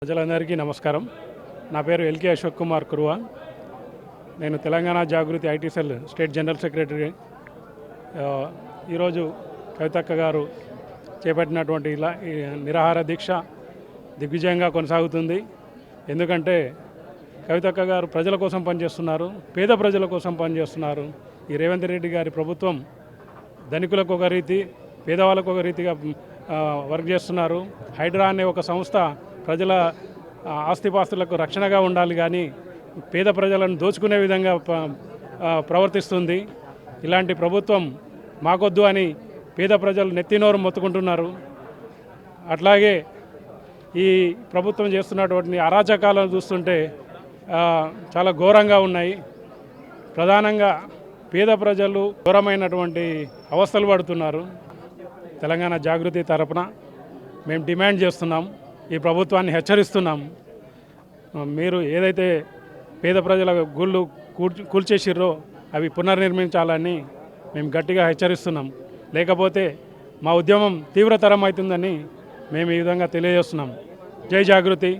ప్రజలందరికీ నమస్కారం. నా పేరు ఎల్కే అశోక్ కుమార్ కురువా. నేను Telangana Jagruthi IT cell state general secretary. ఈరోజు కవితక్క గారు చేపట్టినటువంటి ఈ నిరాహార దీక్ష దిగ్విజయంగా కొనసాగుతుంది. ఎందుకంటే కవితక్క గారు ప్రజల కోసం పనిచేస్తున్నారు, పేద ప్రజల కోసం పనిచేస్తున్నారు. ఈ రేవంత్ రెడ్డి గారి ప్రభుత్వం ధనికులకు ఒక రీతి, పేదవాళ్ళకు ఒక రీతిగా వర్క్ చేస్తున్నారు. హైడ్రా అనే ఒక సంస్థ ప్రజల ఆస్తిపాస్తులకు రక్షణగా ఉండాలి, కానీ పేద ప్రజలను దోచుకునే విధంగా ప్రవర్తిస్తుంది. ఇలాంటి ప్రభుత్వం మాకొద్దు అని పేద ప్రజలు నెత్తినోరు మొత్తుకుంటున్నారు. అట్లాగే ఈ ప్రభుత్వం చేస్తున్నటువంటి అరాచకాలను చూస్తుంటే చాలా ఘోరంగా ఉన్నాయి. ప్రధానంగా పేద ప్రజలు ఘోరమైనటువంటి అవస్థలు పడుతున్నారు. తెలంగాణ జాగృతి తరపున మేము డిమాండ్ చేస్తున్నాం, ఈ ప్రభుత్వాన్ని హెచ్చరిస్తున్నాం. మీరు ఏదైతే పేద ప్రజల గుళ్ళు కూల్చేసిర్రో అవి పునర్నిర్మించాలని మేము గట్టిగా హెచ్చరిస్తున్నాం. లేకపోతే మా ఉద్యమం తీవ్రతరం అవుతుందని మేము ఈ విధంగా తెలియజేస్తున్నాం. జై జాగృతి.